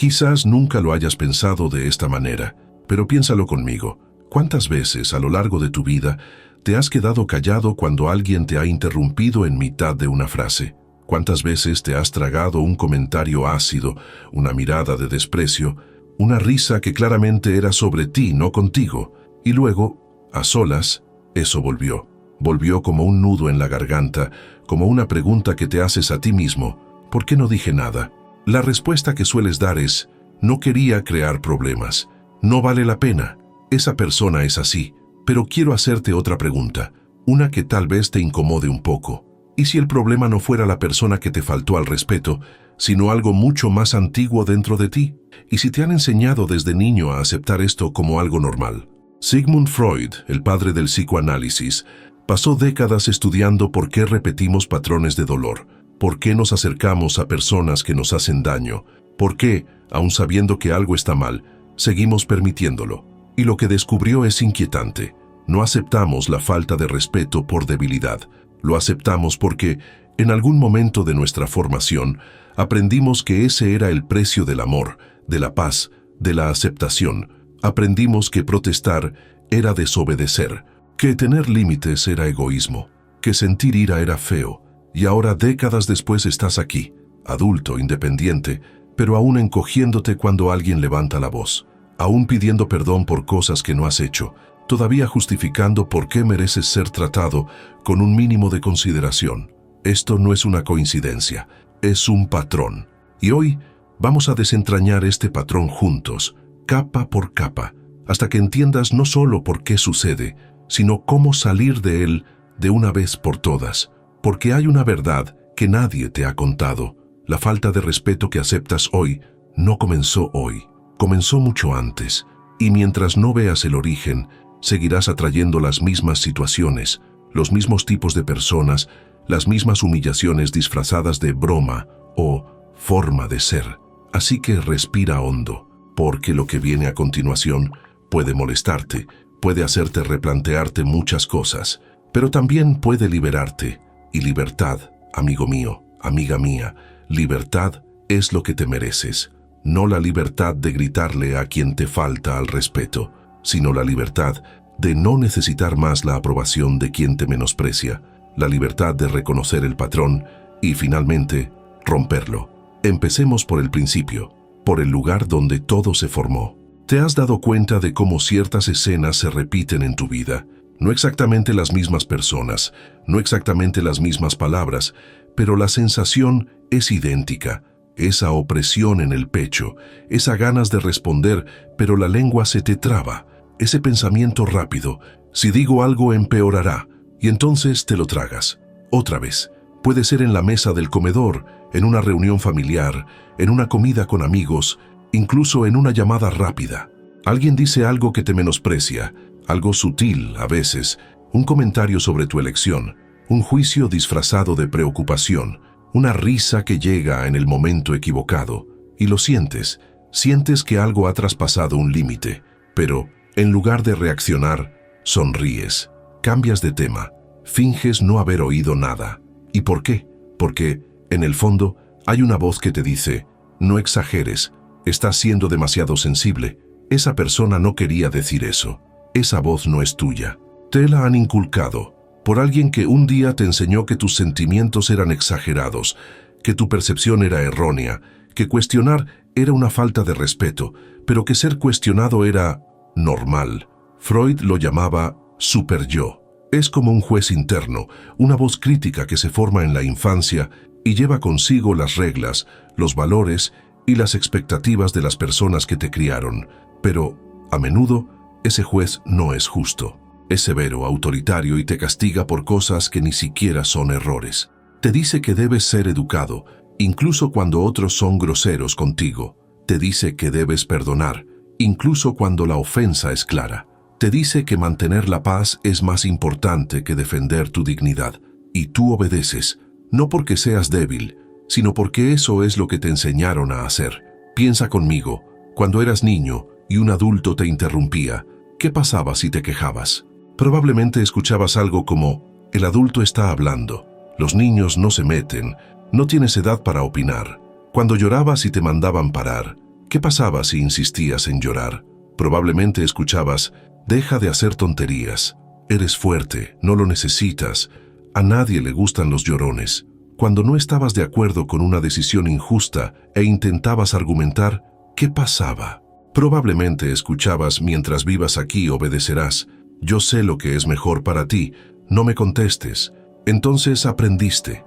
Quizás nunca lo hayas pensado de esta manera, pero piénsalo conmigo. ¿Cuántas veces a lo largo de tu vida te has quedado callado cuando alguien te ha interrumpido en mitad de una frase? ¿Cuántas veces te has tragado un comentario ácido, una mirada de desprecio, una risa que claramente era sobre ti, no contigo? Y luego, a solas, eso volvió. Volvió como un nudo en la garganta, como una pregunta que te haces a ti mismo. ¿Por qué no dije nada? La respuesta que sueles dar es: no quería crear problemas. No vale la pena. Esa persona es así. Pero quiero hacerte otra pregunta, una que tal vez te incomode un poco. ¿Y si el problema no fuera la persona que te faltó al respeto, sino algo mucho más antiguo dentro de ti? ¿Y si te han enseñado desde niño a aceptar esto como algo normal? Sigmund Freud, el padre del psicoanálisis, pasó décadas estudiando por qué repetimos patrones de dolor, por qué nos acercamos a personas que nos hacen daño, por qué, aun sabiendo que algo está mal, seguimos permitiéndolo. Y lo que descubrió es inquietante. No aceptamos la falta de respeto por debilidad. Lo aceptamos porque, en algún momento de nuestra formación, aprendimos que ese era el precio del amor, de la paz, de la aceptación. Aprendimos que protestar era desobedecer, que tener límites era egoísmo, que sentir ira era feo. Y ahora, décadas después, estás aquí, adulto, independiente, pero aún encogiéndote cuando alguien levanta la voz, aún pidiendo perdón por cosas que no has hecho, todavía justificando por qué mereces ser tratado con un mínimo de consideración. Esto no es una coincidencia, es un patrón. Y hoy vamos a desentrañar este patrón juntos, capa por capa, hasta que entiendas no solo por qué sucede, sino cómo salir de él de una vez por todas. Porque hay una verdad que nadie te ha contado. La falta de respeto que aceptas hoy no comenzó hoy, comenzó mucho antes. Y mientras no veas el origen, seguirás atrayendo las mismas situaciones, los mismos tipos de personas, las mismas humillaciones disfrazadas de broma o forma de ser. Así que respira hondo, porque lo que viene a continuación puede molestarte, puede hacerte replantearte muchas cosas, pero también puede liberarte. Y libertad, amigo mío, amiga mía, libertad es lo que te mereces. No la libertad de gritarle a quien te falta al respeto, sino la libertad de no necesitar más la aprobación de quien te menosprecia, la libertad de reconocer el patrón y, finalmente, romperlo. Empecemos por el principio, por el lugar donde todo se formó. ¿Te has dado cuenta de cómo ciertas escenas se repiten en tu vida? No exactamente las mismas personas, no exactamente las mismas palabras, pero la sensación es idéntica. Esa opresión en el pecho, esa ganas de responder, pero la lengua se te traba, ese pensamiento rápido: si digo algo empeorará, y entonces te lo tragas. Otra vez, puede ser en la mesa del comedor, en una reunión familiar, en una comida con amigos, incluso en una llamada rápida. Alguien dice algo que te menosprecia, algo sutil a veces, un comentario sobre tu elección, un juicio disfrazado de preocupación, una risa que llega en el momento equivocado, y lo sientes, sientes que algo ha traspasado un límite, pero en lugar de reaccionar, sonríes, cambias de tema, finges no haber oído nada. ¿Y por qué? Porque, en el fondo, hay una voz que te dice: no exageres, estás siendo demasiado sensible, esa persona no quería decir eso. Esa voz no es tuya. Te la han inculcado por alguien que un día te enseñó que tus sentimientos eran exagerados, que tu percepción era errónea, que cuestionar era una falta de respeto, pero que ser cuestionado era normal. Freud lo llamaba superyo. Es como un juez interno, una voz crítica que se forma en la infancia y lleva consigo las reglas, los valores y las expectativas de las personas que te criaron. Pero, a menudo, ese juez no es justo. Es severo, autoritario y te castiga por cosas que ni siquiera son errores. Te dice que debes ser educado, incluso cuando otros son groseros contigo. Te dice que debes perdonar, incluso cuando la ofensa es clara. Te dice que mantener la paz es más importante que defender tu dignidad. Y tú obedeces, no porque seas débil, sino porque eso es lo que te enseñaron a hacer. Piensa conmigo, cuando eras niño y un adulto te interrumpía, ¿qué pasaba si te quejabas? Probablemente escuchabas algo como: el adulto está hablando, los niños no se meten, no tienes edad para opinar. Cuando llorabas y te mandaban parar, ¿Qué pasaba si insistías en llorar? Probablemente escuchabas: deja de hacer tonterías, eres fuerte, no lo necesitas, a nadie le gustan los llorones. Cuando no estabas de acuerdo con una decisión injusta e intentabas argumentar, ¿qué pasaba? Probablemente escuchabas: mientras vivas aquí obedecerás, yo sé lo que es mejor para ti, no me contestes. Entonces aprendiste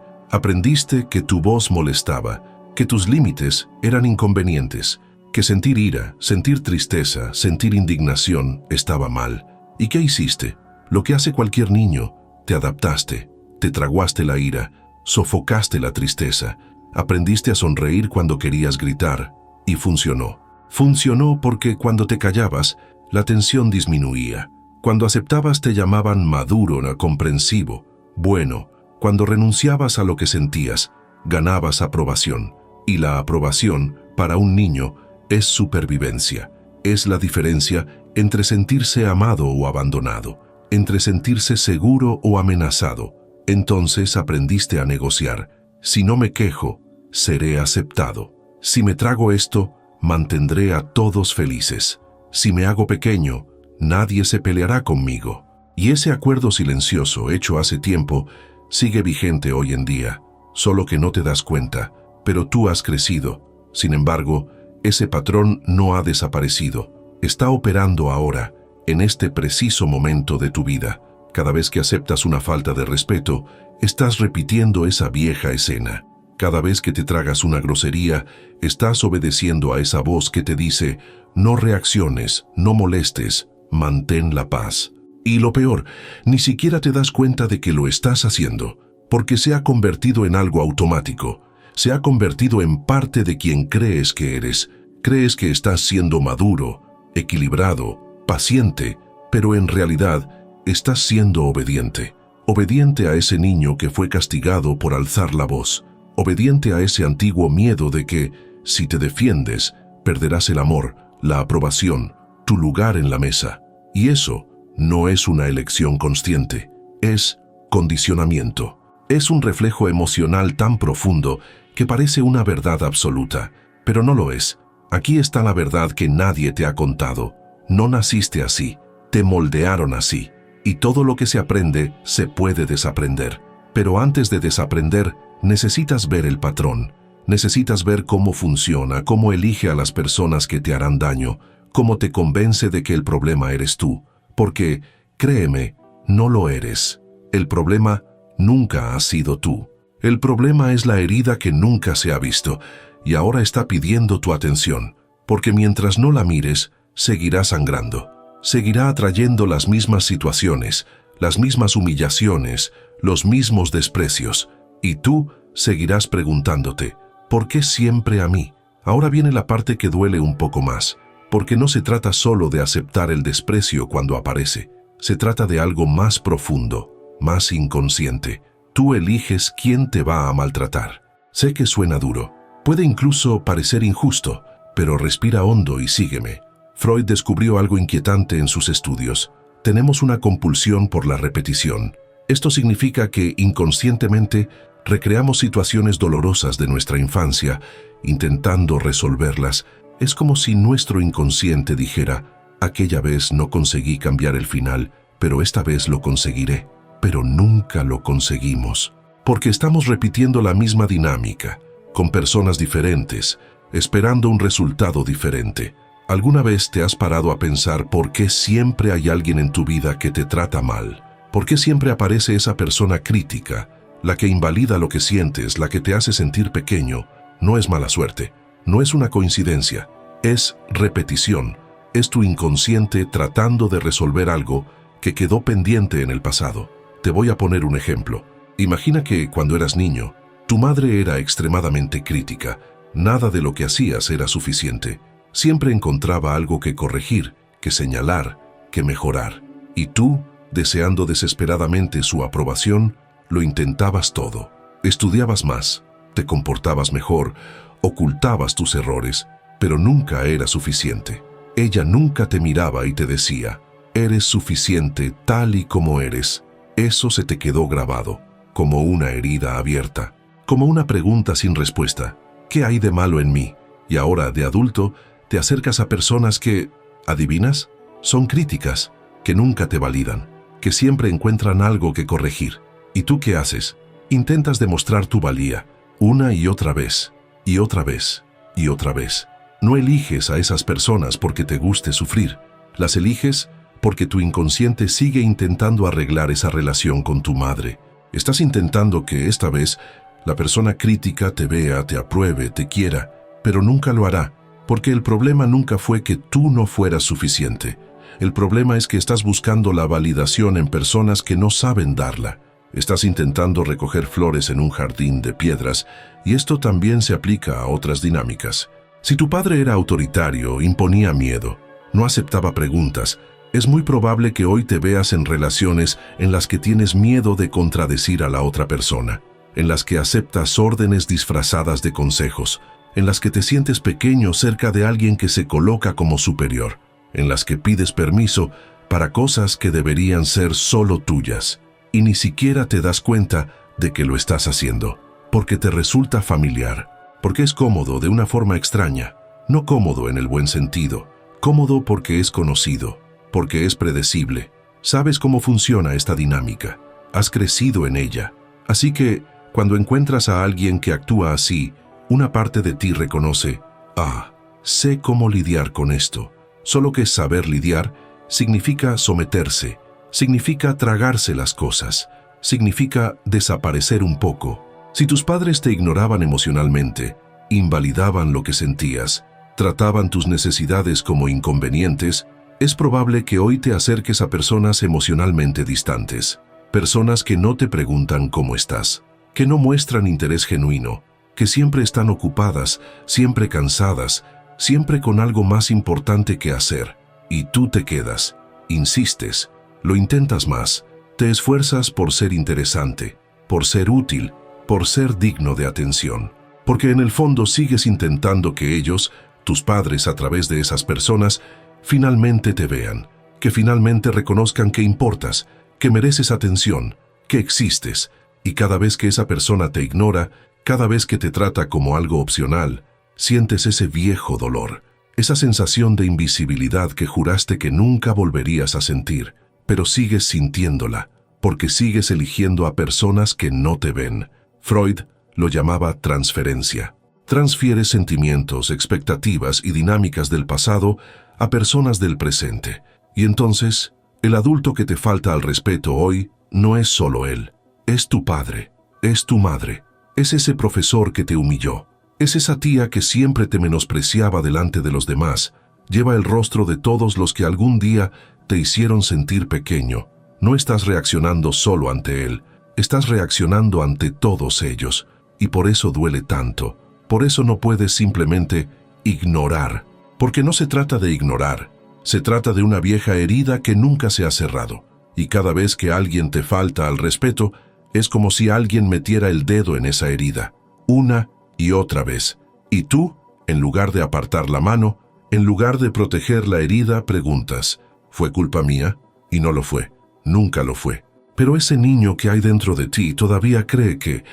que tu voz molestaba, que tus límites eran inconvenientes, que sentir ira, sentir tristeza, sentir indignación estaba mal. ¿Y qué hiciste? Lo que hace cualquier niño: te adaptaste, te traguaste la ira, sofocaste la tristeza, aprendiste a sonreír cuando querías gritar, y funcionó. Funcionó porque cuando te callabas, la tensión disminuía. Cuando aceptabas, te llamaban maduro, comprensivo, bueno. Cuando renunciabas a lo que sentías, ganabas aprobación. Y la aprobación, para un niño, es supervivencia. Es la diferencia entre sentirse amado o abandonado, entre sentirse seguro o amenazado. Entonces aprendiste a negociar. Si no me quejo, seré aceptado. Si me trago esto, mantendré a todos felices. Si me hago pequeño, nadie se peleará conmigo. Y ese acuerdo silencioso hecho hace tiempo sigue vigente hoy en día, solo que no te das cuenta, pero tú has crecido. Sin embargo, ese patrón no ha desaparecido. Está operando ahora, en este preciso momento de tu vida. Cada vez que aceptas una falta de respeto, estás repitiendo esa vieja escena. Cada vez que te tragas una grosería, estás obedeciendo a esa voz que te dice: no reacciones, no molestes, mantén la paz. Y lo peor, ni siquiera te das cuenta de que lo estás haciendo, porque se ha convertido en algo automático. Se ha convertido en parte de quien crees que eres. Crees que estás siendo maduro, equilibrado, paciente, pero en realidad estás siendo obediente. Obediente a ese niño que fue castigado por alzar la voz. Obediente a ese antiguo miedo de que, si te defiendes, perderás el amor, la aprobación, tu lugar en la mesa. Y eso no es una elección consciente, es condicionamiento. Es un reflejo emocional tan profundo que parece una verdad absoluta, pero no lo es. Aquí está la verdad que nadie te ha contado. No naciste así, te moldearon así, y todo lo que se aprende se puede desaprender. Pero antes de desaprender, necesitas ver el patrón. Necesitas ver cómo funciona, cómo elige a las personas que te harán daño, cómo te convence de que el problema eres tú. Porque, créeme, no lo eres. El problema nunca ha sido tú. El problema es la herida que nunca se ha visto y ahora está pidiendo tu atención, porque mientras no la mires, seguirá sangrando. Seguirá atrayendo las mismas situaciones, las mismas humillaciones, los mismos desprecios, y tú seguirás preguntándote: ¿por qué siempre a mí? Ahora viene la parte que duele un poco más, porque no se trata solo de aceptar el desprecio cuando aparece, se trata de algo más profundo, más inconsciente. Tú eliges quién te va a maltratar. Sé que suena duro, puede incluso parecer injusto, pero respira hondo y sígueme. Freud descubrió algo inquietante en sus estudios. Tenemos una compulsión por la repetición. Esto significa que inconscientemente recreamos situaciones dolorosas de nuestra infancia, intentando resolverlas. Es como si nuestro inconsciente dijera: aquella vez no conseguí cambiar el final, pero esta vez lo conseguiré. Pero nunca lo conseguimos, porque estamos repitiendo la misma dinámica, con personas diferentes, esperando un resultado diferente. ¿Alguna vez te has parado a pensar por qué siempre hay alguien en tu vida que te trata mal? ¿Por qué siempre aparece esa persona crítica, la que invalida lo que sientes, la que te hace sentir pequeño? No es mala suerte, no es una coincidencia, es repetición, es tu inconsciente tratando de resolver algo que quedó pendiente en el pasado. Te voy a poner un ejemplo. Imagina que cuando eras niño, tu madre era extremadamente crítica. Nada de lo que hacías era suficiente. Siempre encontraba algo que corregir, que señalar, que mejorar. Y tú, deseando desesperadamente su aprobación, lo intentabas todo. Estudiabas más, te comportabas mejor, ocultabas tus errores, pero nunca era suficiente. Ella nunca te miraba y te decía: eres suficiente tal y como eres. Eso se te quedó grabado, como una herida abierta, como una pregunta sin respuesta. ¿Qué hay de malo en mí? Y ahora, de adulto, Te acercas a personas que, ¿adivinas? Son críticas, que nunca te validan, que siempre encuentran algo que corregir. ¿Y tú qué haces? Intentas demostrar tu valía, una y otra vez, y otra vez, y otra vez. No eliges a esas personas porque te guste sufrir. Las eliges porque tu inconsciente sigue intentando arreglar esa relación con tu madre. Estás intentando que esta vez la persona crítica te vea, te apruebe, te quiera, pero nunca lo hará, porque el problema nunca fue que tú no fueras suficiente. El problema es que estás buscando la validación en personas que no saben darla. Estás intentando recoger flores en un jardín de piedras, y esto también se aplica a otras dinámicas. Si tu padre era autoritario, imponía miedo, no aceptaba preguntas, es muy probable que hoy te veas en relaciones en las que tienes miedo de contradecir a la otra persona, en las que aceptas órdenes disfrazadas de consejos, en las que te sientes pequeño cerca de alguien que se coloca como superior, en las que pides permiso para cosas que deberían ser solo tuyas, y ni siquiera te das cuenta de que lo estás haciendo, porque te resulta familiar, porque es cómodo de una forma extraña, no cómodo en el buen sentido, cómodo porque es conocido, porque es predecible. Sabes cómo funciona esta dinámica, has crecido en ella. Así que, cuando encuentras a alguien que actúa así, una parte de ti reconoce, sé cómo lidiar con esto. Solo que saber lidiar significa someterse, significa tragarse las cosas, significa desaparecer un poco. Si tus padres te ignoraban emocionalmente, invalidaban lo que sentías, trataban tus necesidades como inconvenientes, es probable que hoy te acerques a personas emocionalmente distantes, personas que no te preguntan cómo estás, que no muestran interés genuino, que siempre están ocupadas, siempre cansadas, siempre con algo más importante que hacer, y tú te quedas, insistes, lo intentas más, te esfuerzas por ser interesante, por ser útil, por ser digno de atención, porque en el fondo sigues intentando que ellos, tus padres a través de esas personas, finalmente te vean, que finalmente reconozcan que importas, que mereces atención, que existes, y cada vez que esa persona te ignora, cada vez que te trata como algo opcional, sientes ese viejo dolor, esa sensación de invisibilidad que juraste que nunca volverías a sentir, pero sigues sintiéndola, porque sigues eligiendo a personas que no te ven. Freud lo llamaba transferencia. Transfieres sentimientos, expectativas y dinámicas del pasado a personas del presente. Y entonces, el adulto que te falta al respeto hoy no es solo él, es tu padre, es tu madre, es ese profesor que te humilló, es esa tía que siempre te menospreciaba delante de los demás, lleva el rostro de todos los que algún día te hicieron sentir pequeño. No estás reaccionando solo ante él, estás reaccionando ante todos ellos, y por eso duele tanto, por eso no puedes simplemente ignorar, porque no se trata de ignorar, se trata de una vieja herida que nunca se ha cerrado, y cada vez que alguien te falta al respeto, es como si alguien metiera el dedo en esa herida, una y otra vez, y tú, en lugar de apartar la mano, en lugar de proteger la herida, preguntas, ¿fue culpa mía? Y no lo fue, nunca lo fue. Pero ese niño que hay dentro de ti todavía cree que,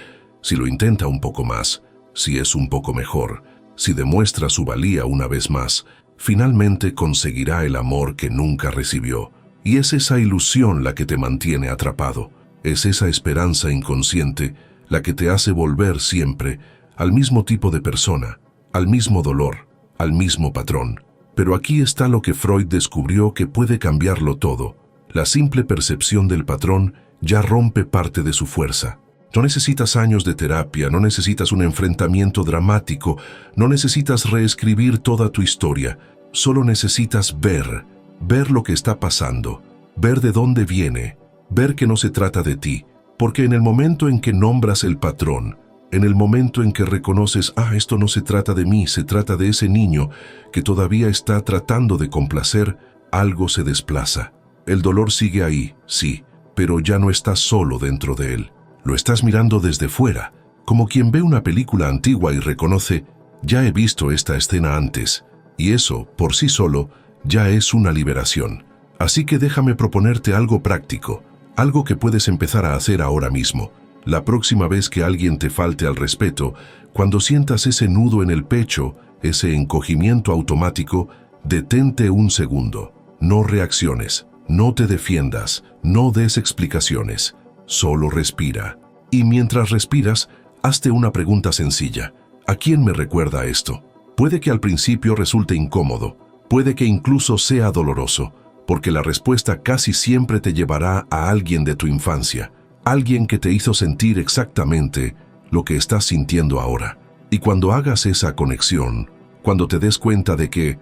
si lo intenta un poco más, si es un poco mejor, si demuestra su valía una vez más, finalmente conseguirá el amor que nunca recibió. Y es esa ilusión la que te mantiene atrapado. Es esa esperanza inconsciente la que te hace volver siempre al mismo tipo de persona, al mismo dolor, al mismo patrón. Pero aquí está lo que Freud descubrió que puede cambiarlo todo. La simple percepción del patrón ya rompe parte de su fuerza. No necesitas años de terapia, no necesitas un enfrentamiento dramático, no necesitas reescribir toda tu historia. Solo necesitas ver lo que está pasando, ver de dónde viene, ver que no se trata de ti, porque en el momento en que nombras el patrón, en el momento en que reconoces, esto no se trata de mí, se trata de ese niño que todavía está tratando de complacer, algo se desplaza. El dolor sigue ahí, sí, pero ya no estás solo dentro de él. Lo estás mirando desde fuera, como quien ve una película antigua y reconoce, ya he visto esta escena antes, y eso, por sí solo, ya es una liberación. Así que déjame proponerte algo práctico, algo que puedes empezar a hacer ahora mismo. La próxima vez que alguien te falte al respeto, cuando sientas ese nudo en el pecho, ese encogimiento automático, detente un segundo. No reacciones, no te defiendas, no des explicaciones. Solo respira. Y mientras respiras, hazte una pregunta sencilla. ¿A quién me recuerda esto? Puede que al principio resulte incómodo, puede que incluso sea doloroso, porque la respuesta casi siempre te llevará a alguien de tu infancia, alguien que te hizo sentir exactamente lo que estás sintiendo ahora. Y cuando hagas esa conexión, cuando te des cuenta de que,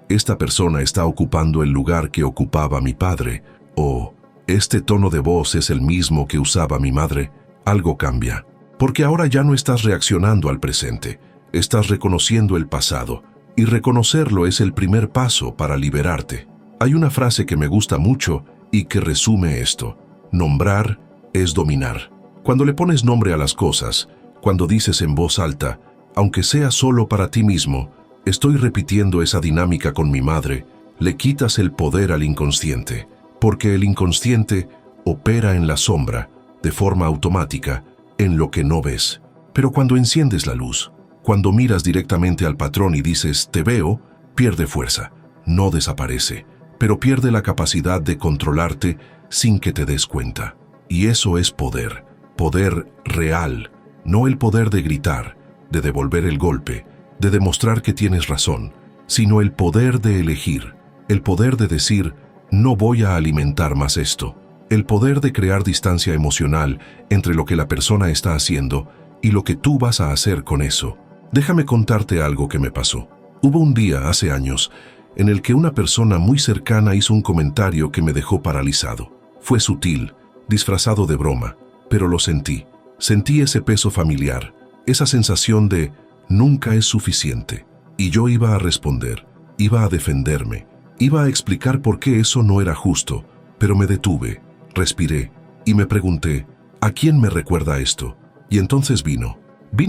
esta persona está ocupando el lugar que ocupaba mi padre, o este tono de voz es el mismo que usaba mi madre, algo cambia. Porque ahora ya no estás reaccionando al presente, estás reconociendo el pasado, y reconocerlo es el primer paso para liberarte. Hay una frase que me gusta mucho y que resume esto: nombrar es dominar. Cuando le pones nombre a las cosas, cuando dices en voz alta, aunque sea solo para ti mismo, estoy repitiendo esa dinámica con mi madre, le quitas el poder al inconsciente, porque el inconsciente opera en la sombra, de forma automática, en lo que no ves. Pero cuando enciendes la luz, cuando miras directamente al patrón y dices, te veo, pierde fuerza, no desaparece, pero pierde la capacidad de controlarte sin que te des cuenta. Y eso es poder, poder real, no el poder de gritar, de devolver el golpe, de demostrar que tienes razón, sino el poder de elegir, el poder de decir, no voy a alimentar más esto, el poder de crear distancia emocional entre lo que la persona está haciendo y lo que tú vas a hacer con eso. Déjame contarte algo que me pasó. Hubo un día, hace años, en el que una persona muy cercana hizo un comentario que me dejó paralizado. Fue sutil, disfrazado de broma, pero lo sentí. Sentí ese peso familiar, esa sensación de nunca es suficiente. Y yo iba a responder, iba a defenderme, iba a explicar por qué eso no era justo, pero me detuve, respiré y me pregunté, ¿a quién me recuerda esto? Y entonces vino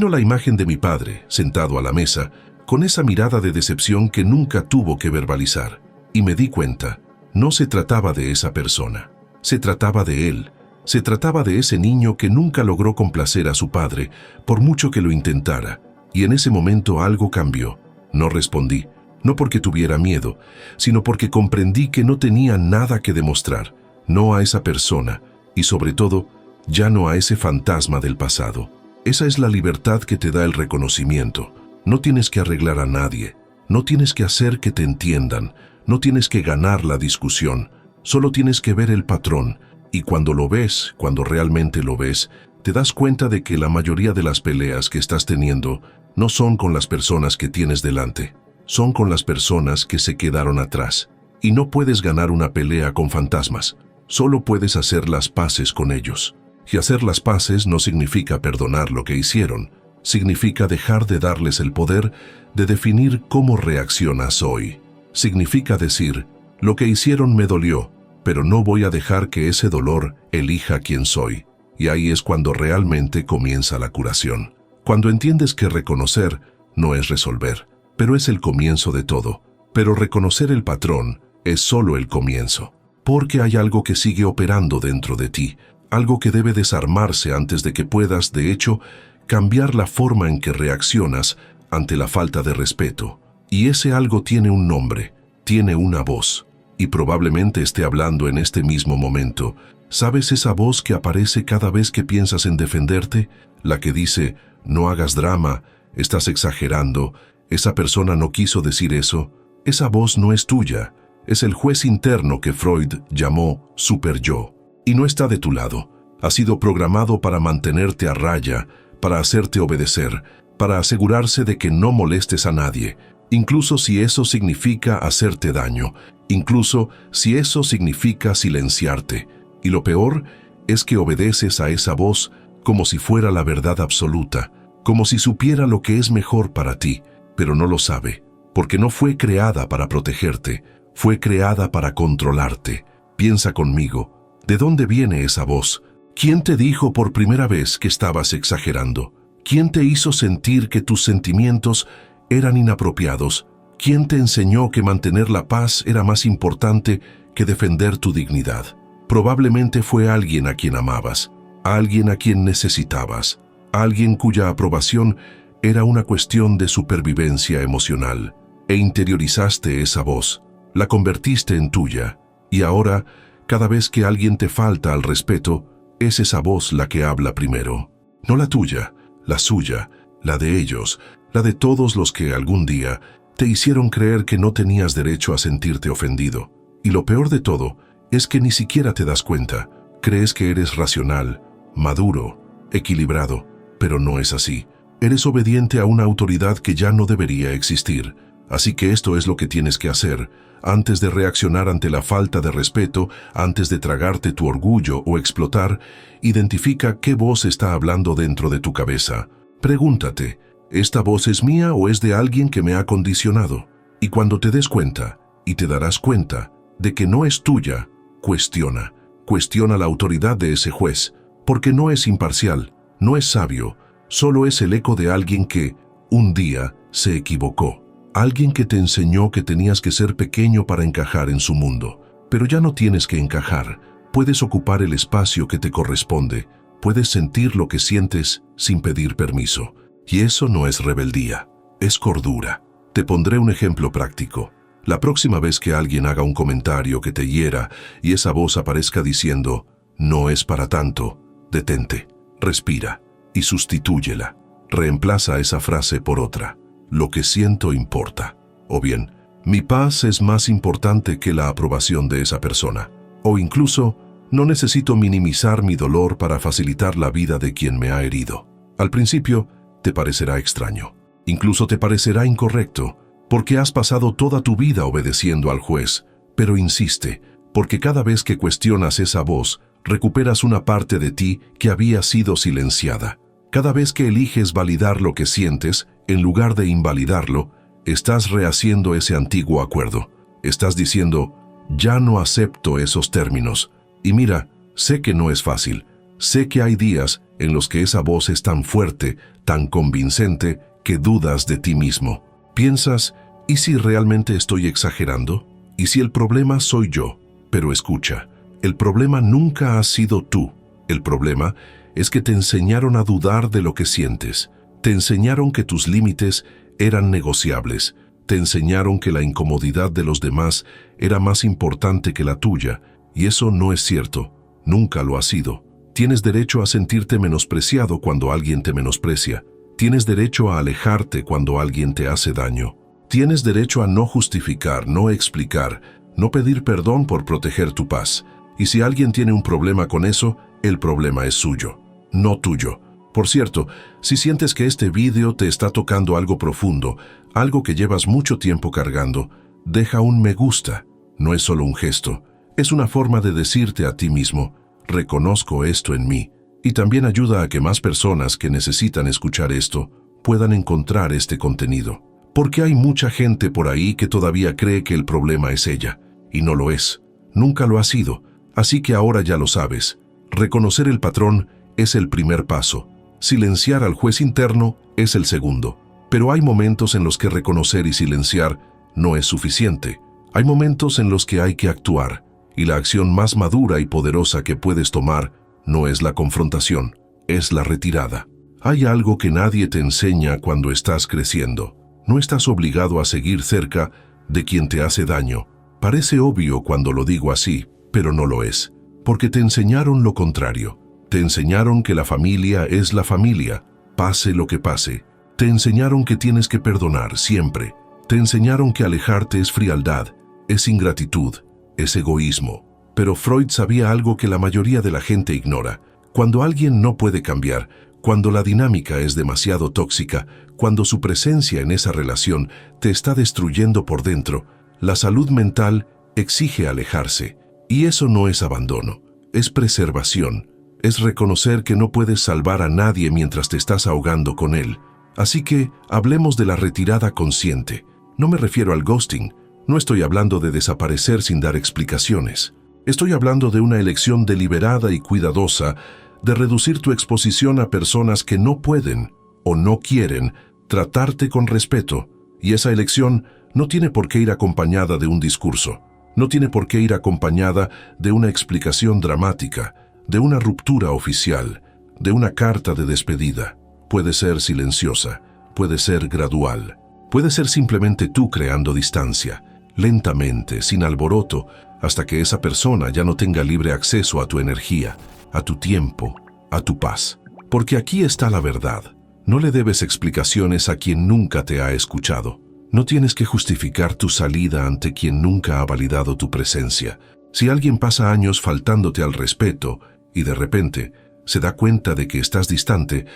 la imagen de mi padre, sentado a la mesa, con esa mirada de decepción que nunca tuvo que verbalizar. Y me di cuenta, no se trataba de esa persona, se trataba de él, se trataba de ese niño que nunca logró complacer a su padre, por mucho que lo intentara. Y en ese momento algo cambió. No respondí, no porque tuviera miedo, sino porque comprendí que no tenía nada que demostrar, no a esa persona, y sobre todo, ya no a ese fantasma del pasado. Esa es la libertad que te da el reconocimiento. No tienes que arreglar a nadie, no tienes que hacer que te entiendan, no tienes que ganar la discusión, solo tienes que ver el patrón, y cuando lo ves, cuando realmente lo ves, te das cuenta de que la mayoría de las peleas que estás teniendo no son con las personas que tienes delante, son con las personas que se quedaron atrás. Y no puedes ganar una pelea con fantasmas, solo puedes hacer las paces con ellos. Y hacer las paces no significa perdonar lo que hicieron, significa dejar de darles el poder de definir cómo reaccionas hoy. Significa decir, lo que hicieron me dolió, pero no voy a dejar que ese dolor elija quién soy. Y ahí es cuando realmente comienza la curación. Cuando entiendes que reconocer no es resolver, pero es el comienzo de todo. Pero reconocer el patrón es solo el comienzo, porque hay algo que sigue operando dentro de ti, algo que debe desarmarse antes de que puedas, de hecho, cambiar la forma en que reaccionas ante la falta de respeto. Y ese algo tiene un nombre, tiene una voz, y probablemente esté hablando en este mismo momento. ¿Sabes esa voz que aparece cada vez que piensas en defenderte? La que dice, no hagas drama, estás exagerando, esa persona no quiso decir eso. Esa voz no es tuya, es el juez interno que Freud llamó superyo. Y no está de tu lado. Ha sido programado para mantenerte a raya, para hacerte obedecer, para asegurarse de que no molestes a nadie, incluso si eso significa hacerte daño, incluso si eso significa silenciarte. Y lo peor es que obedeces a esa voz como si fuera la verdad absoluta, como si supiera lo que es mejor para ti, pero no lo sabe, porque no fue creada para protegerte, fue creada para controlarte. Piensa conmigo, ¿de dónde viene esa voz? ¿Quién te dijo por primera vez que estabas exagerando? ¿Quién te hizo sentir que tus sentimientos eran inapropiados? ¿Quién te enseñó que mantener la paz era más importante que defender tu dignidad? Probablemente fue alguien a quien amabas, alguien a quien necesitabas, alguien cuya aprobación Era una cuestión de supervivencia emocional, e interiorizaste esa voz, la convertiste en tuya, y ahora, cada vez que alguien te falta al respeto, es esa voz la que habla primero. No la tuya, la suya, la de ellos, la de todos los que algún día te hicieron creer que no tenías derecho a sentirte ofendido. Y lo peor de todo es que ni siquiera te das cuenta. Crees que eres racional, maduro, equilibrado, pero no es así. Eres obediente a una autoridad que ya no debería existir. Así que esto es lo que tienes que hacer. Antes de reaccionar ante la falta de respeto, antes de tragarte tu orgullo o explotar, identifica qué voz está hablando dentro de tu cabeza. Pregúntate, ¿esta voz es mía o es de alguien que me ha condicionado? Y cuando te des cuenta, y te darás cuenta de que no es tuya, cuestiona. Cuestiona la autoridad de ese juez, porque no es imparcial, no es sabio, solo es el eco de alguien que, un día, se equivocó. Alguien que te enseñó que tenías que ser pequeño para encajar en su mundo. Pero ya no tienes que encajar. Puedes ocupar el espacio que te corresponde. Puedes sentir lo que sientes sin pedir permiso. Y eso no es rebeldía, es cordura. Te pondré un ejemplo práctico. La próxima vez que alguien haga un comentario que te hiera y esa voz aparezca diciendo, no es para tanto, detente, respira y sustitúyela. Reemplaza esa frase por otra. Lo que siento importa. O bien, mi paz es más importante que la aprobación de esa persona. O incluso, no necesito minimizar mi dolor para facilitar la vida de quien me ha herido. Al principio, te parecerá extraño. Incluso te parecerá incorrecto, porque has pasado toda tu vida obedeciendo al juez. Pero insiste, porque cada vez que cuestionas esa voz, recuperas una parte de ti que había sido silenciada. Cada vez que eliges validar lo que sientes, en lugar de invalidarlo, estás rehaciendo ese antiguo acuerdo. Estás diciendo, ya no acepto esos términos. Y mira, sé que no es fácil. Sé que hay días en los que esa voz es tan fuerte, tan convincente, que dudas de ti mismo. Piensas, ¿y si realmente estoy exagerando? ¿Y si el problema soy yo? Pero escucha, el problema nunca ha sido tú. El problema es que te enseñaron a dudar de lo que sientes. Te enseñaron que tus límites eran negociables. Te enseñaron que la incomodidad de los demás era más importante que la tuya. Y eso no es cierto. Nunca lo ha sido. Tienes derecho a sentirte menospreciado cuando alguien te menosprecia. Tienes derecho a alejarte cuando alguien te hace daño. Tienes derecho a no justificar, no explicar, no pedir perdón por proteger tu paz. Y si alguien tiene un problema con eso, el problema es suyo, no tuyo. Por cierto, si sientes que este vídeo te está tocando algo profundo, algo que llevas mucho tiempo cargando, deja un me gusta. No es solo un gesto, es una forma de decirte a ti mismo, reconozco esto en mí, y también ayuda a que más personas que necesitan escuchar esto puedan encontrar este contenido. Porque hay mucha gente por ahí que todavía cree que el problema es ella, y no lo es, nunca lo ha sido. Así que ahora ya lo sabes. Reconocer el patrón es el primer paso. Silenciar al juez interno es el segundo. Pero hay momentos en los que reconocer y silenciar no es suficiente. Hay momentos en los que hay que actuar, y la acción más madura y poderosa que puedes tomar no es la confrontación, es la retirada. Hay algo que nadie te enseña cuando estás creciendo. No estás obligado a seguir cerca de quien te hace daño. Parece obvio cuando lo digo así, pero no lo es, porque te enseñaron lo contrario. Te enseñaron que la familia es la familia, pase lo que pase. Te enseñaron que tienes que perdonar siempre. Te enseñaron que alejarte es frialdad, es ingratitud, es egoísmo. Pero Freud sabía algo que la mayoría de la gente ignora. Cuando alguien no puede cambiar, cuando la dinámica es demasiado tóxica, cuando su presencia en esa relación te está destruyendo por dentro, la salud mental exige alejarse. Y eso no es abandono, es preservación. Es reconocer que no puedes salvar a nadie mientras te estás ahogando con él. Así que hablemos de la retirada consciente. No me refiero al ghosting. No estoy hablando de desaparecer sin dar explicaciones. Estoy hablando de una elección deliberada y cuidadosa de reducir tu exposición a personas que no pueden o no quieren tratarte con respeto. Y esa elección no tiene por qué ir acompañada de un discurso. No tiene por qué ir acompañada de una explicación dramática, de una ruptura oficial, de una carta de despedida. Puede ser silenciosa, puede ser gradual. Puede ser simplemente tú creando distancia, lentamente, sin alboroto, hasta que esa persona ya no tenga libre acceso a tu energía, a tu tiempo, a tu paz. Porque aquí está la verdad. No le debes explicaciones a quien nunca te ha escuchado. No tienes que justificar tu salida ante quien nunca ha validado tu presencia. Si alguien pasa años faltándote al respeto y de repente se da cuenta de que estás distante,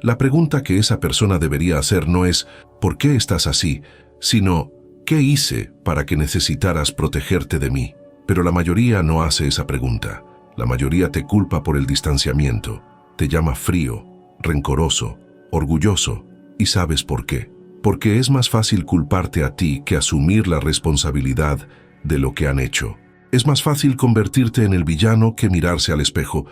la pregunta que esa persona debería hacer no es ¿por qué estás así?, sino ¿qué hice para que necesitaras protegerte de mí? Pero la mayoría no hace esa pregunta. La mayoría te culpa por el distanciamiento, te llama frío, rencoroso, orgulloso. ¿Y sabes por qué? Porque es más fácil culparte a ti que asumir la responsabilidad de lo que han hecho. Es más fácil convertirte en el villano que mirarse al espejo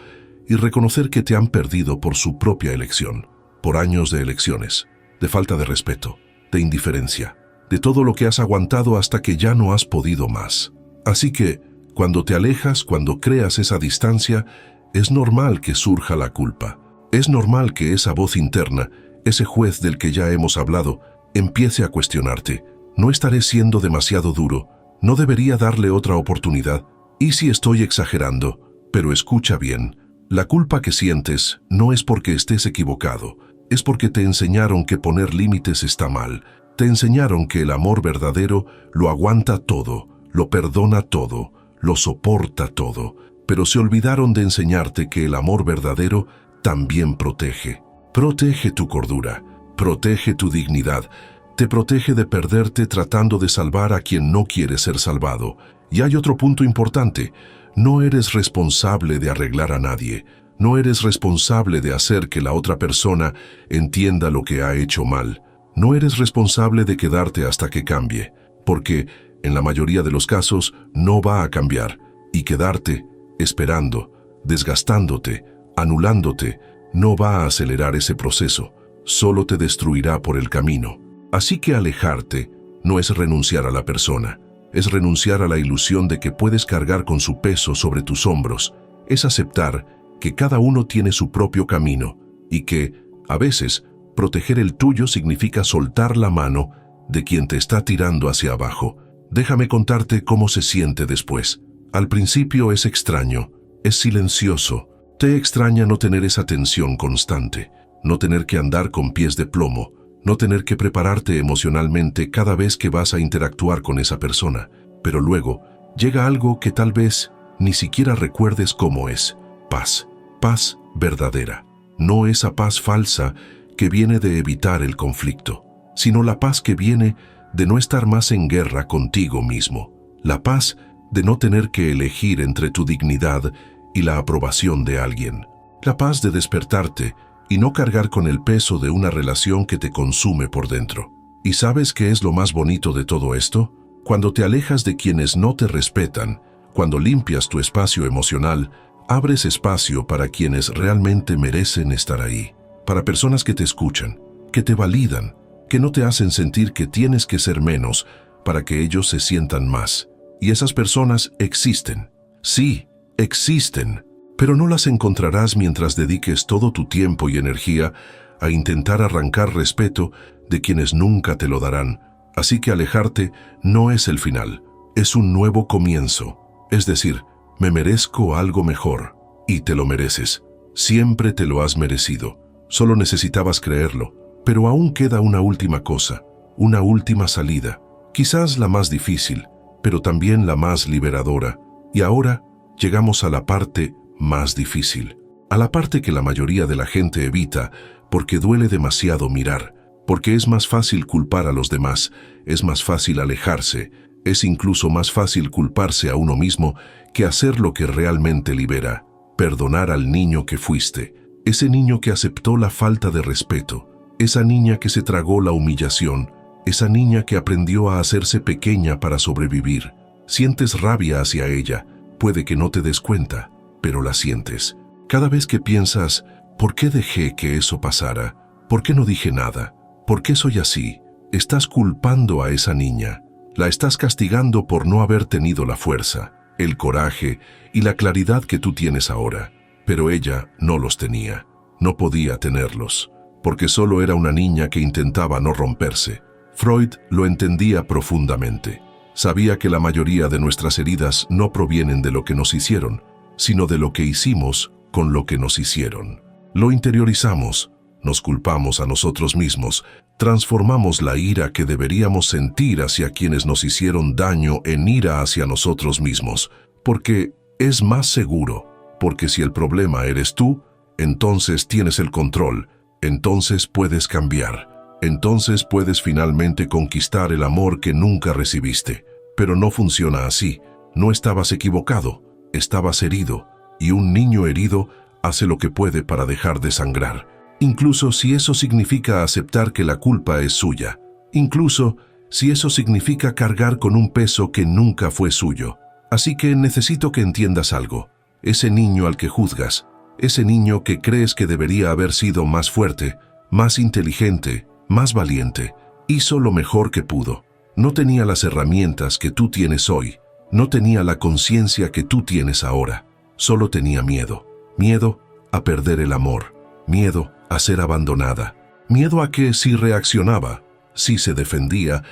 y reconocer que te han perdido por su propia elección, por años de elecciones, de falta de respeto, de indiferencia, de todo lo que has aguantado hasta que ya no has podido más. Así que, cuando te alejas, cuando creas esa distancia, es normal que surja la culpa. Es normal que esa voz interna, ese juez del que ya hemos hablado, empiece a cuestionarte. ¿No estaré siendo demasiado duro? ¿No debería darle otra oportunidad? ¿Y si estoy exagerando? Pero escucha bien, la culpa que sientes no es porque estés equivocado, es porque te enseñaron que poner límites está mal. Te enseñaron que el amor verdadero lo aguanta todo, lo perdona todo, lo soporta todo, pero se olvidaron de enseñarte que el amor verdadero también protege. Protege tu cordura, protege tu dignidad, te protege de perderte tratando de salvar a quien no quiere ser salvado. Y hay otro punto importante, no eres responsable de arreglar a nadie, no eres responsable de hacer que la otra persona entienda lo que ha hecho mal, no eres responsable de quedarte hasta que cambie, porque en la mayoría de los casos no va a cambiar, y quedarte, esperando, desgastándote, anulándote, no va a acelerar ese proceso, solo te destruirá por el camino. Así que alejarte no es renunciar a la persona, es renunciar a la ilusión de que puedes cargar con su peso sobre tus hombros, es aceptar que cada uno tiene su propio camino y que, a veces, proteger el tuyo significa soltar la mano de quien te está tirando hacia abajo. Déjame contarte cómo se siente después. Al principio es extraño, es silencioso. Te extraña no tener esa tensión constante, no tener que andar con pies de plomo, no tener que prepararte emocionalmente cada vez que vas a interactuar con esa persona. Pero luego llega algo que tal vez ni siquiera recuerdes cómo es. Paz, paz verdadera. No esa paz falsa que viene de evitar el conflicto, sino la paz que viene de no estar más en guerra contigo mismo. La paz de no tener que elegir entre tu dignidad y la aprobación de alguien. La paz de despertarte y no cargar con el peso de una relación que te consume por dentro. ¿Y sabes qué es lo más bonito de todo esto? Cuando te alejas de quienes no te respetan, cuando limpias tu espacio emocional, abres espacio para quienes realmente merecen estar ahí. Para personas que te escuchan, que te validan, que no te hacen sentir que tienes que ser menos para que ellos se sientan más. Y esas personas existen. Sí, existen. Pero no las encontrarás mientras dediques todo tu tiempo y energía a intentar arrancar respeto de quienes nunca te lo darán. Así que alejarte no es el final, es un nuevo comienzo. Es decir, me merezco algo mejor, y te lo mereces. Siempre te lo has merecido. Solo necesitabas creerlo. Pero aún queda una última cosa, una última salida. Quizás la más difícil, pero también la más liberadora. Y ahora llegamos a la parte más difícil, a la parte que la mayoría de la gente evita porque duele demasiado mirar, porque es más fácil culpar a los demás, es más fácil alejarse, es incluso más fácil culparse a uno mismo que hacer lo que realmente libera, perdonar al niño que fuiste, ese niño que aceptó la falta de respeto, esa niña que se tragó la humillación, esa niña que aprendió a hacerse pequeña para sobrevivir. Sientes rabia hacia ella, puede que no te des cuenta, pero la sientes. Cada vez que piensas, ¿por qué dejé que eso pasara? ¿Por qué no dije nada? ¿Por qué soy así? Estás culpando a esa niña. La estás castigando por no haber tenido la fuerza, el coraje y la claridad que tú tienes ahora. Pero ella no los tenía. No podía tenerlos. porque solo era una niña que intentaba no romperse. Freud lo entendía profundamente. Sabía que la mayoría de nuestras heridas no provienen de lo que nos hicieron, sino de lo que hicimos con lo que nos hicieron. Lo interiorizamos, nos culpamos a nosotros mismos, transformamos la ira que deberíamos sentir hacia quienes nos hicieron daño en ira hacia nosotros mismos, porque es más seguro, porque si el problema eres tú, entonces tienes el control, entonces puedes cambiar, entonces puedes finalmente conquistar el amor que nunca recibiste. Pero no funciona así, no estabas equivocado, estabas herido, y un niño herido hace lo que puede para dejar de sangrar, incluso si eso significa aceptar que la culpa es suya, incluso si eso significa cargar con un peso que nunca fue suyo. Así que necesito que entiendas algo. Ese niño al que juzgas, ese niño que crees que debería haber sido más fuerte, más inteligente, más valiente, hizo lo mejor que pudo. No tenía las herramientas que tú tienes hoy, no tenía la conciencia que tú tienes ahora, solo tenía miedo. Miedo a perder el amor, miedo a ser abandonada, miedo a que si reaccionaba, si se defendía,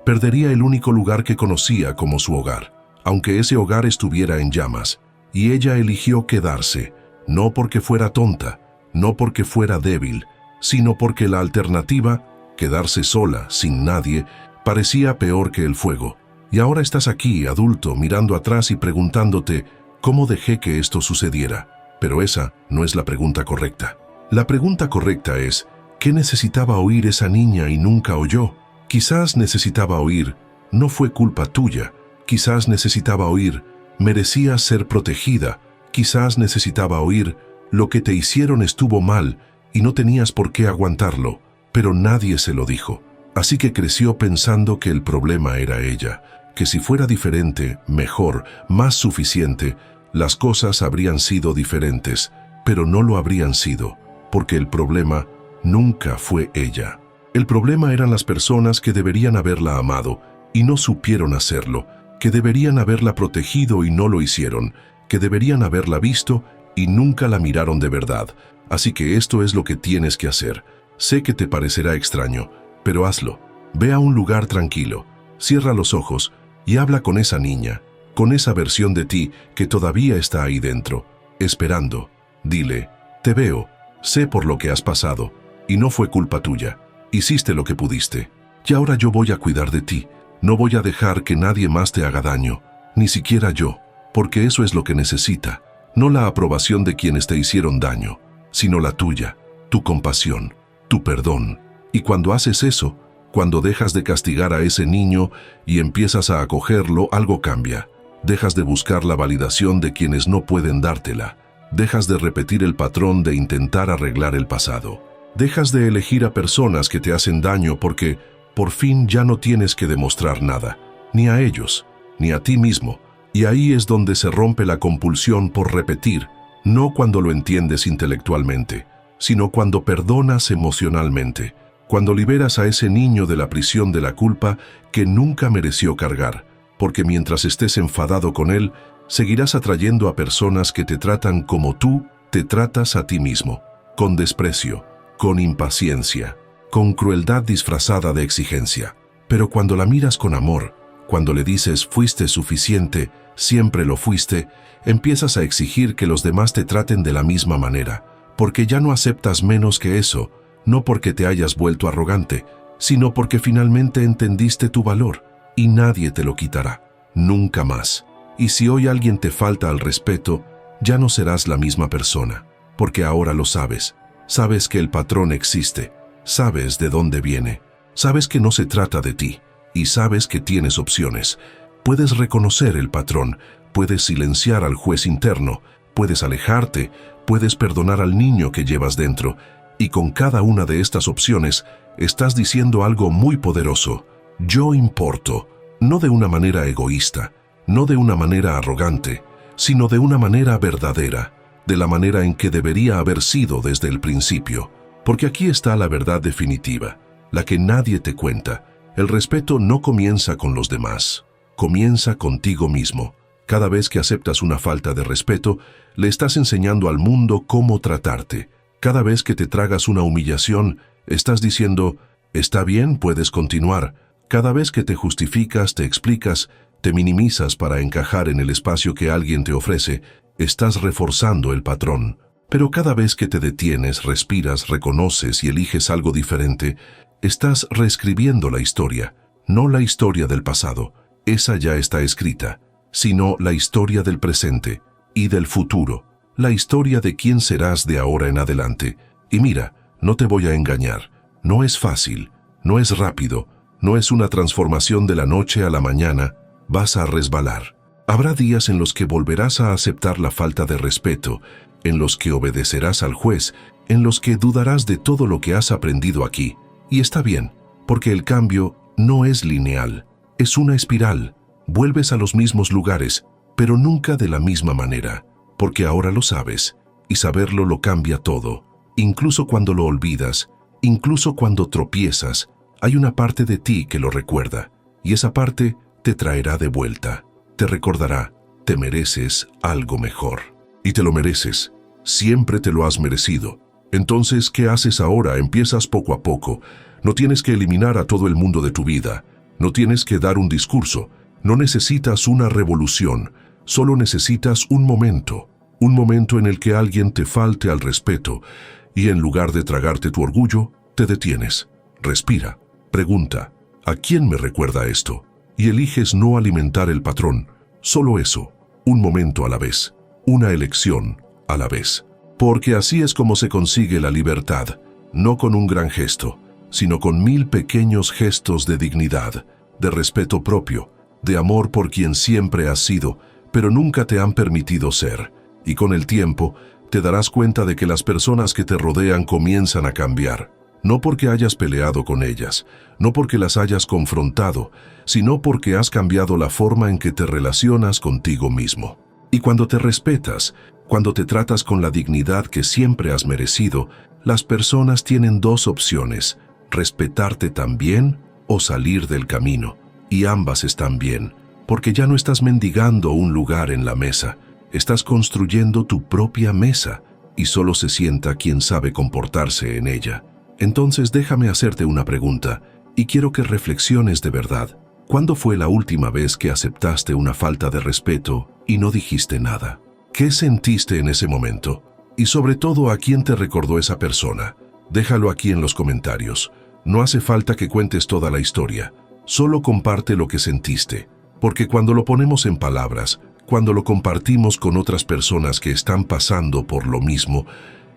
perdería el único lugar que conocía como su hogar, aunque ese hogar estuviera en llamas, y ella eligió quedarse, no porque fuera tonta, no porque fuera débil, sino porque la alternativa, quedarse sola, sin nadie, parecía peor que el fuego. Y ahora estás aquí, adulto, mirando atrás y preguntándote, ¿cómo dejé que esto sucediera? Pero esa no es la pregunta correcta. La pregunta correcta es, ¿qué necesitaba oír esa niña y nunca oyó? Quizás necesitaba oír, no fue culpa tuya. Quizás necesitaba oír, merecías ser protegida. Quizás necesitaba oír, lo que te hicieron estuvo mal y no tenías por qué aguantarlo. Pero nadie se lo dijo. Así que creció pensando que el problema era ella, que si fuera diferente, mejor, más suficiente, las cosas habrían sido diferentes, pero no lo habrían sido, porque el problema nunca fue ella. El problema eran las personas que deberían haberla amado y no supieron hacerlo, que deberían haberla protegido y no lo hicieron, que deberían haberla visto y nunca la miraron de verdad. Así que esto es lo que tienes que hacer. Sé que te parecerá extraño, pero hazlo. Ve a un lugar tranquilo, cierra los ojos y habla con esa niña, con esa versión de ti que todavía está ahí dentro, esperando. Dile, te veo, sé por lo que has pasado, y no fue culpa tuya. Hiciste lo que pudiste. Y ahora yo voy a cuidar de ti. No voy a dejar que nadie más te haga daño, ni siquiera yo, porque eso es lo que necesita. No la aprobación de quienes te hicieron daño, sino la tuya, tu compasión, tu perdón. Y cuando haces eso, cuando dejas de castigar a ese niño y empiezas a acogerlo, algo cambia. Dejas de buscar la validación de quienes no pueden dártela. Dejas de repetir el patrón de intentar arreglar el pasado. Dejas de elegir a personas que te hacen daño porque, por fin, ya no tienes que demostrar nada, ni a ellos, ni a ti mismo. Y ahí es donde se rompe la compulsión por repetir, no cuando lo entiendes intelectualmente, sino cuando perdonas emocionalmente, cuando liberas a ese niño de la prisión de la culpa que nunca mereció cargar, porque mientras estés enfadado con él, seguirás atrayendo a personas que te tratan como tú te tratas a ti mismo, con desprecio, con impaciencia, con crueldad disfrazada de exigencia. Pero cuando la miras con amor, cuando le dices fuiste suficiente, siempre lo fuiste, empiezas a exigir que los demás te traten de la misma manera, porque ya no aceptas menos que eso, no porque te hayas vuelto arrogante, sino porque finalmente entendiste tu valor, y nadie te lo quitará, nunca más. Y si hoy alguien te falta al respeto, ya no serás la misma persona, porque ahora lo sabes. Sabes que el patrón existe, sabes de dónde viene, sabes que no se trata de ti, y sabes que tienes opciones. Puedes reconocer el patrón, puedes silenciar al juez interno, puedes alejarte, puedes perdonar al niño que llevas dentro, y con cada una de estas opciones estás diciendo algo muy poderoso. Yo importo, no de una manera egoísta, no de una manera arrogante, sino de una manera verdadera, de la manera en que debería haber sido desde el principio. Porque aquí está la verdad definitiva, la que nadie te cuenta. El respeto no comienza con los demás, comienza contigo mismo. Cada vez que aceptas una falta de respeto, le estás enseñando al mundo cómo tratarte. Cada vez que te tragas una humillación, estás diciendo, está bien, puedes continuar. Cada vez que te justificas, te explicas, te minimizas para encajar en el espacio que alguien te ofrece, estás reforzando el patrón. Pero cada vez que te detienes, respiras, reconoces y eliges algo diferente, estás reescribiendo la historia, no la historia del pasado, esa ya está escrita, sino la historia del presente y del futuro, la historia de quién serás de ahora en adelante. Y mira, no te voy a engañar, no es fácil, no es rápido, no es una transformación de la noche a la mañana, vas a resbalar. Habrá días en los que volverás a aceptar la falta de respeto, en los que obedecerás al juez, en los que dudarás de todo lo que has aprendido aquí. Y está bien, porque el cambio no es lineal, es una espiral. Vuelves a los mismos lugares, pero nunca de la misma manera, porque ahora lo sabes, y saberlo lo cambia todo. Incluso cuando lo olvidas, incluso cuando tropiezas, hay una parte de ti que lo recuerda, y esa parte te traerá de vuelta. Te recordará, te mereces algo mejor. Y te lo mereces, siempre te lo has merecido. Entonces, ¿qué haces ahora? Empiezas poco a poco. No tienes que eliminar a todo el mundo de tu vida. No tienes que dar un discurso. No necesitas una revolución. Solo necesitas un momento en el que alguien te falte al respeto y en lugar de tragarte tu orgullo, te detienes. Respira. Pregunta, ¿a quién me recuerda esto? Y eliges no alimentar el patrón. Solo eso, un momento a la vez, una elección a la vez. Porque así es como se consigue la libertad, no con un gran gesto, sino con 1000 pequeños gestos de dignidad, de respeto propio, de amor por quien siempre has sido, pero nunca te han permitido ser. Y con el tiempo, te darás cuenta de que las personas que te rodean comienzan a cambiar. No porque hayas peleado con ellas, no porque las hayas confrontado, sino porque has cambiado la forma en que te relacionas contigo mismo. Y cuando te respetas, cuando te tratas con la dignidad que siempre has merecido, las personas tienen 2 opciones, respetarte también o salir del camino. Y ambas están bien, porque ya no estás mendigando un lugar en la mesa, estás construyendo tu propia mesa, y solo se sienta quien sabe comportarse en ella. Entonces déjame hacerte una pregunta, y quiero que reflexiones de verdad. ¿Cuándo fue la última vez que aceptaste una falta de respeto y no dijiste nada? ¿Qué sentiste en ese momento? Y sobre todo, ¿a quién te recordó esa persona? Déjalo aquí en los comentarios. No hace falta que cuentes toda la historia. Solo comparte lo que sentiste. Porque cuando lo ponemos en palabras, cuando lo compartimos con otras personas que están pasando por lo mismo,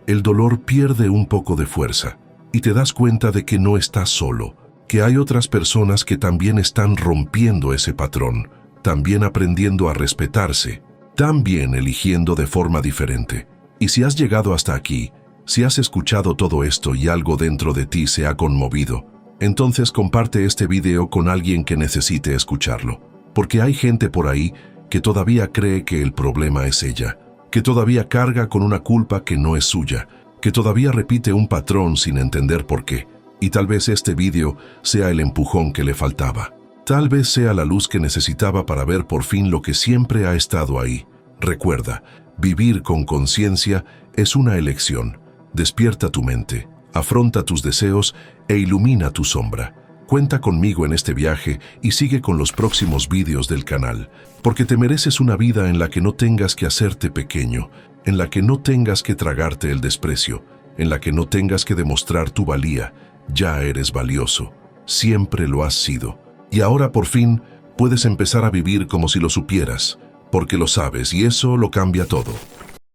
el dolor pierde un poco de fuerza. Y te das cuenta de que no estás solo, que hay otras personas que también están rompiendo ese patrón, también aprendiendo a respetarse, también eligiendo de forma diferente. Y si has llegado hasta aquí, si has escuchado todo esto y algo dentro de ti se ha conmovido, entonces comparte este video con alguien que necesite escucharlo, porque hay gente por ahí que todavía cree que el problema es ella, que todavía carga con una culpa que no es suya, que todavía repite un patrón sin entender por qué. Y tal vez este vídeo sea el empujón que le faltaba. Tal vez sea la luz que necesitaba para ver por fin lo que siempre ha estado ahí. Recuerda, vivir con conciencia es una elección. Despierta tu mente, afronta tus deseos e ilumina tu sombra. Cuenta conmigo en este viaje y sigue con los próximos vídeos del canal, porque te mereces una vida en la que no tengas que hacerte pequeño, en la que no tengas que tragarte el desprecio, en la que no tengas que demostrar tu valía. Ya eres valioso, siempre lo has sido. Y ahora por fin puedes empezar a vivir como si lo supieras, porque lo sabes y eso lo cambia todo.